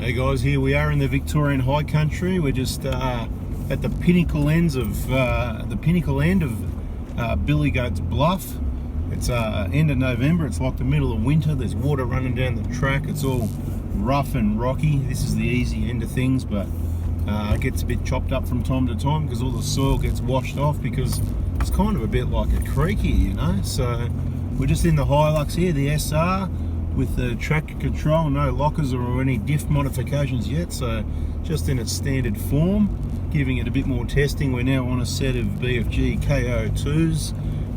Hey guys, here we are in the Victorian High Country. We're just at the pinnacle end of Billy Goat's Bluff. It's end of November. It's like the middle of winter. There's water running down the track. It's all rough and rocky. This is the easy end of things, but it gets a bit chopped up from time to time because all the soil gets washed off because it's kind of a bit like a creek here, you know. So we're just in the Hilux here, the SR, with the traction control, no lockers or any diff modifications yet, so just in its standard form, giving it a bit more testing. We're now on a set of BFG KO2s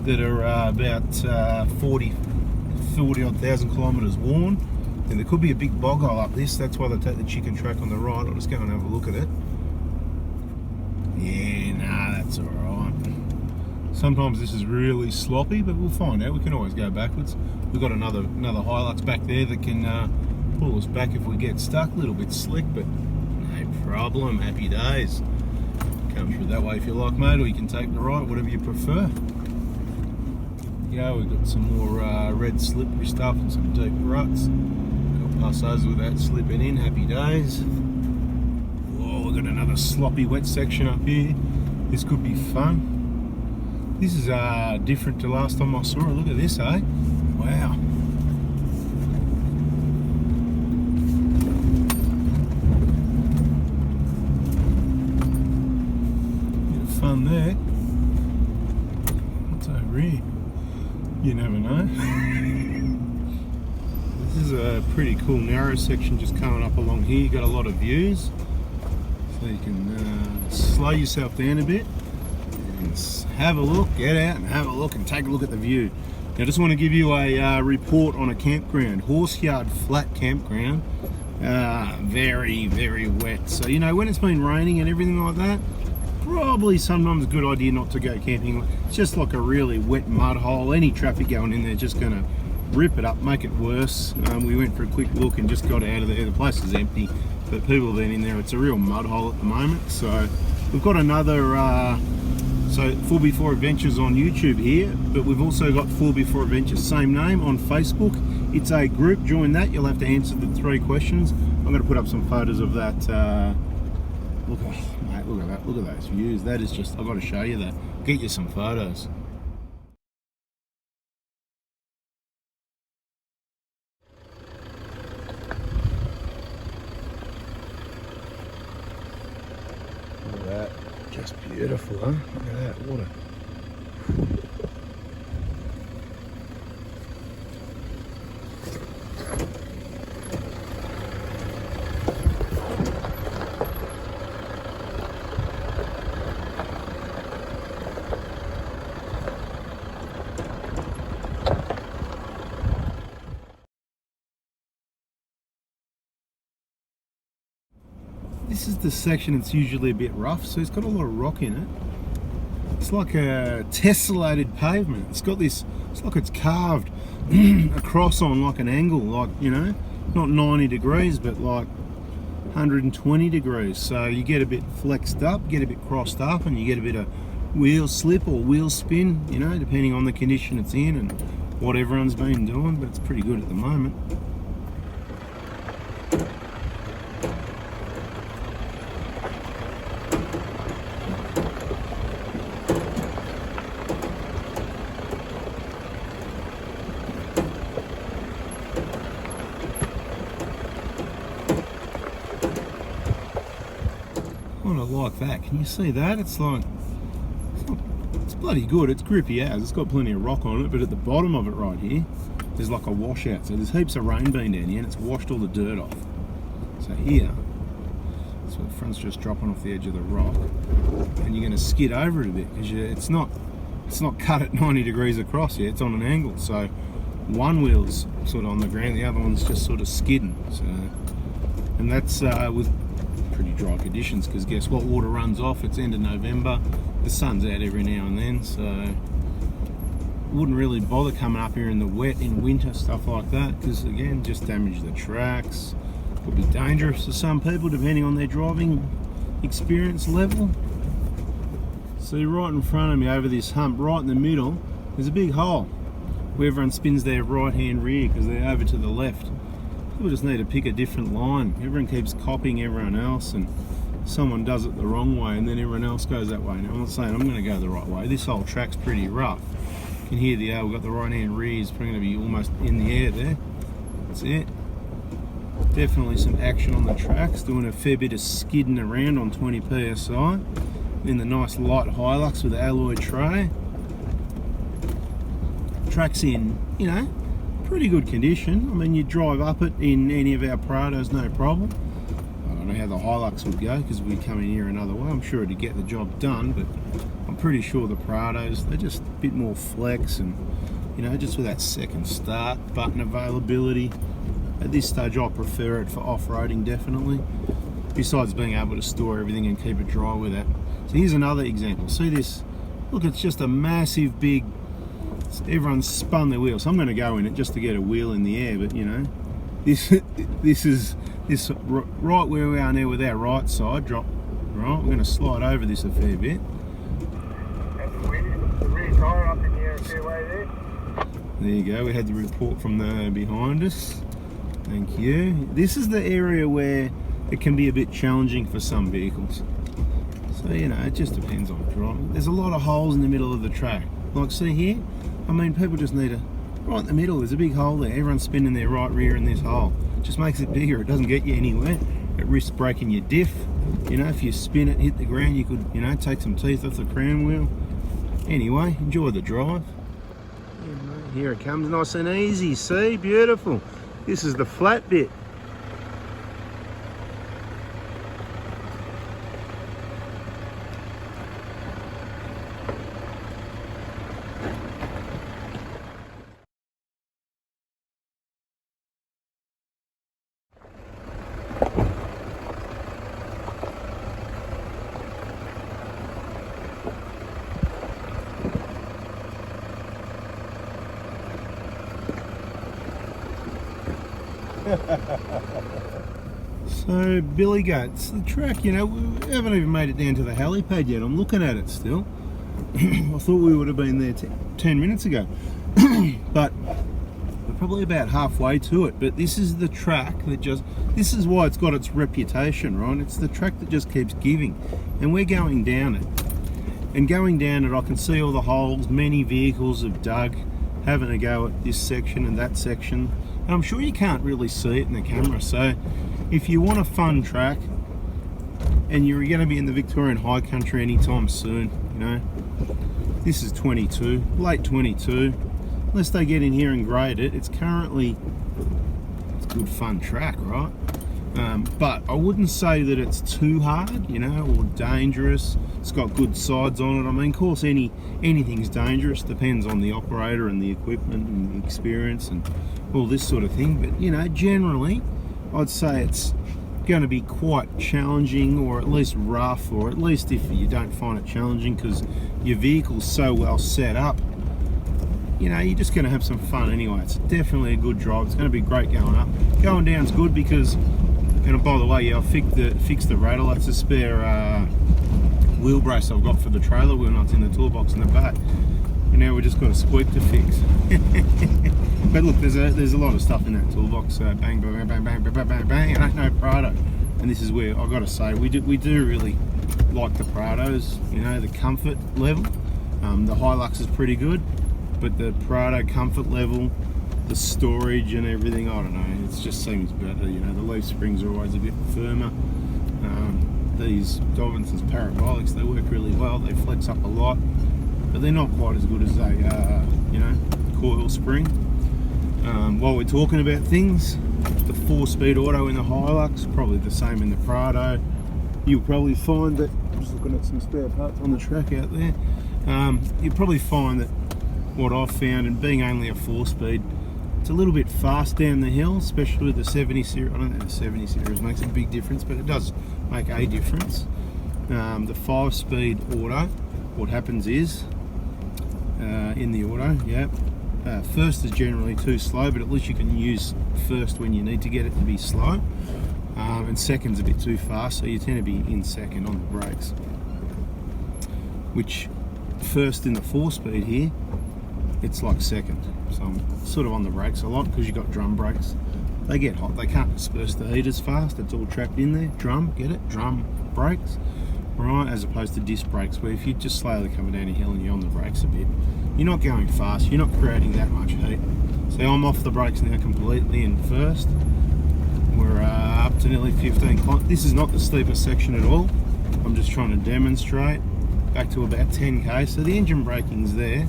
that are about 40 odd thousand kilometres worn, and there could be a big bog hole up this. That's why they take the chicken track on the right. I'll just go and have a look at it. Yeah, nah, that's all right. Sometimes this is really sloppy, but we'll find out. We can always go backwards. We've got another Hilux back there that can pull us back if we get stuck. A little bit slick, but no problem. Happy days. Come through that way if you like, mate, or you can take the right, whatever you prefer. Yeah, we've got some more red slippery stuff and some deep ruts. Got past those without slipping in. Happy days. Whoa, we've got another sloppy wet section up here. This could be fun. This is different to last time I saw it. Look at this, eh? Wow. Bit of fun there. What's over here? You never know. This is a pretty cool narrow section just coming up along here. You got a lot of views, so you can slow yourself down a bit. Have a look, get out and have a look and take a look at the view. Now, I just want to give you a report on a campground, Horseyard Flat campground. Very, very wet. So, you know, when it's been raining and everything like that, probably sometimes a good idea not to go camping. It's just like a really wet mud hole. Any traffic going in there just going to rip it up, make it worse. We went for a quick look and just got out of there. The place is empty, but people have been in there. It's a real mud hole at the moment. So we've got another so 4x4 Adventures on YouTube here, but we've also got 4x4 Adventures, same name, on Facebook. It's a group. Join that. You'll have to answer the 3 questions. I'm going to put up some photos of that. Look at that. Look at those views. That is just, I've got to show you that. Get you some photos. Look at that. Just beautiful, huh? Look at that water. This is the section that's usually a bit rough, so it's got a lot of rock in it. It's like a tessellated pavement. It's got this, it's like it's carved across on like an angle, like, you know, not 90 degrees, but like 120 degrees. So you get a bit flexed up, get a bit crossed up, and you get a bit of wheel slip or wheel spin, you know, depending on the condition it's in and what everyone's been doing, but it's pretty good at the moment. I like that. Can you see that? It's like, it's bloody good. It's grippy as. It's got plenty of rock on it, but at the bottom of it right here, there's like a washout. So there's heaps of rain been down here and it's washed all the dirt off. So here, so the front's just dropping off the edge of the rock, and you're going to skid over it a bit because it's not cut at 90 degrees across here. It's on an angle. So one wheel's sort of on the ground, the other one's just sort of skidding. So, and that's with pretty dry conditions, because guess what, water runs off. It's end of November, the sun's out every now and then, so wouldn't really bother coming up here in the wet in winter, stuff like that, because again, just damage the tracks. Could be dangerous to some people depending on their driving experience level. See, right in front of me over this hump, right in the middle, there's a big hole where everyone spins their right hand rear because they're over to the left. People just need to pick a different line. Everyone keeps copying everyone else, and someone does it the wrong way, and then everyone else goes that way. Now, I'm not saying I'm going to go the right way. This whole track's pretty rough. You can hear the we've got the right-hand rears, probably going to be almost in the air there. That's it. Definitely some action on the tracks, doing a fair bit of skidding around on 20 psi in the nice light Hilux with the alloy tray. Track's in, you know, pretty good condition. I mean, you drive up it in any of our Prados, no problem. I don't know how the Hilux would go because we come in here another way. I'm sure it'd get the job done, but I'm pretty sure the Prados, they're just a bit more flex and, you know, just with that second start button availability. At this stage, I prefer it for off-roading, definitely. Besides being able to store everything and keep it dry with that. So here's another example. See this? Look, it's just a massive, big. Everyone's spun their wheels. So I'm going to go in it just to get a wheel in the air, but you know, this right where we are now with our right side drop. Right, we're going to slide over this a fair bit. And the rear tyre up in the air a fair way there. There you go. We had the report from the behind us. Thank you. This is the area where it can be a bit challenging for some vehicles. So, you know, it just depends on driving. There's a lot of holes in the middle of the track. Like, see here? I mean, people just need to... Right in the middle, there's a big hole there. Everyone's spinning their right rear in this hole. It just makes it bigger. It doesn't get you anywhere. It risks breaking your diff. You know, if you spin it, hit the ground, you could, you know, take some teeth off the crown wheel. Anyway, enjoy the drive. Here it comes, nice and easy. See? Beautiful. This is the flat bit. So Billy Goats, the track, you know, we haven't even made it down to the helipad yet. I'm looking at it still. I thought we would have been there 10 minutes ago. But we're probably about halfway to it. But this is the track that just, this is why it's got its reputation, right? It's the track that just keeps giving. And we're going down it. And going down it, I can see all the holes. Many vehicles have dug, having a go at this section and that section. And I'm sure you can't really see it in the camera. So if you want a fun track and you're going to be in the Victorian High Country anytime soon, you know, this is 22, late 22. Unless they get in here and grade it, it's currently, it's a good fun track, right? But I wouldn't say that it's too hard, you know, or dangerous. It's got good sides on it. I mean, of course, anything's dangerous. Depends on the operator and the equipment and the experience and all this sort of thing. But, you know, generally, I'd say it's going to be quite challenging, or at least rough, or at least if you don't find it challenging because your vehicle's so well set up, you know, you're just going to have some fun anyway. It's definitely a good drive. It's going to be great going up. Going down's good because, and by the way, yeah, I fixed the rattle. That's a spare wheel brace I've got for the trailer wheel nuts in the toolbox in the back. And now we've just got a squeak to fix. But look, there's a lot of stuff in that toolbox. So bang, bang, bang, bang, bang, bang, bang. And ain't no Prado. And this is where I've got to say we do really like the Prados. You know, the comfort level. The Hilux is pretty good, but the Prado comfort level, the storage and everything, I don't know. It just seems better. You know, the leaf springs are always a bit firmer. These Dovinson's parabolics, they work really well. They flex up a lot, but they're not quite as good as a you know, coil spring. While we're talking about things, the 4-speed auto in the Hilux, probably the same in the Prado. You'll probably find that, I'm just looking at some spare parts on the track out there, you'll probably find that what I've found, and being only a 4-speed, it's a little bit fast down the hill, especially with the 70 series. I don't think the 70 series makes a big difference, but it does make a difference. The 5-speed auto, what happens is, in the auto, yeah, first is generally too slow, but at least you can use first when you need to get it to be slow. And second's a bit too fast, so you tend to be in second on the brakes. Which, first in the 4-speed here, it's like second. So I'm sort of on the brakes a lot because you've got drum brakes. they get hot. They can't disperse the heat as fast. It's all trapped in there. Drum, get it? Drum brakes, right? As opposed to disc brakes, where if you're just slowly coming down a hill and you're on the brakes a bit, you're not going fast. You're not creating that much heat. So I'm off the brakes now completely in first. We're up to nearly 15 kilometers. This is not the steepest section at all. I'm just trying to demonstrate. Back to about 10k. So the engine braking's there.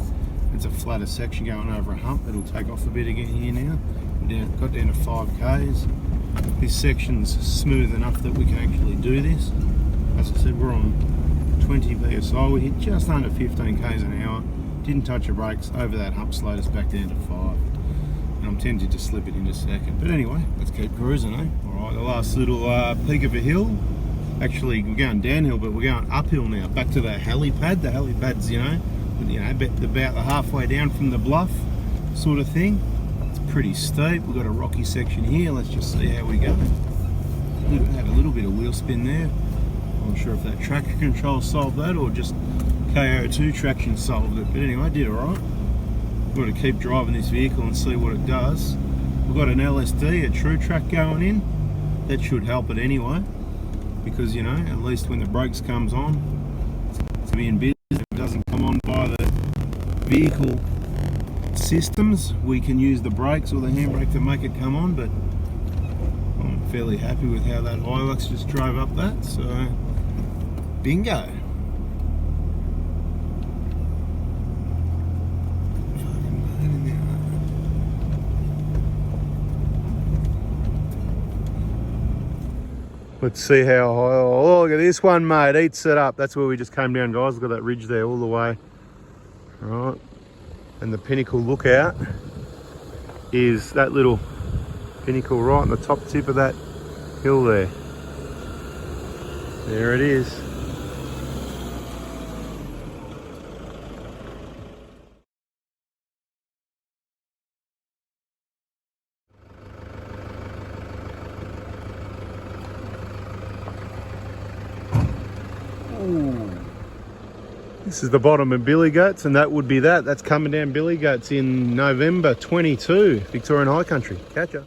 It's a flatter section going over a hump. It'll take off a bit again here now. Got down to 5k's. This section's smooth enough that we can actually do this. As I said, we're on 20 VSI. We hit just under 15k's an hour. Didn't touch the brakes. Over that hump slowed us back down to 5. And I'm tempted to slip it into second. But anyway, let's keep cruising, eh? Alright, the last little peak of a hill. Actually, we're going downhill, but we're going uphill now. Back to the helipad. The helipad's, about the halfway down from the bluff sort of thing. It's pretty steep. We've got a rocky section here. Let's just see how we go. Had a little bit of wheel spin there. I'm not sure if that traction control solved that or just KO2 traction solved it. But anyway, I did alright. We've got to keep driving this vehicle and see what it does. We've got an LSD, a true track going in. That should help it anyway. Because, at least when the brakes comes on, it's being busy. If it doesn't come on by the vehicle systems, we can use the brakes or the handbrake to make it come on, but I'm fairly happy with how that Hilux just drove up that, so bingo. Let's see how high. Oh, look at this one, mate. Eats it up. That's where we just came down, guys. Look at that ridge there all the way. Right. And the pinnacle lookout is that little pinnacle right on the top tip of that hill there. There it is. Ooh. This is the bottom of Billy Goats, and that would be that. That's coming down Billy Goats in November 22, Victorian High Country. Catch ya.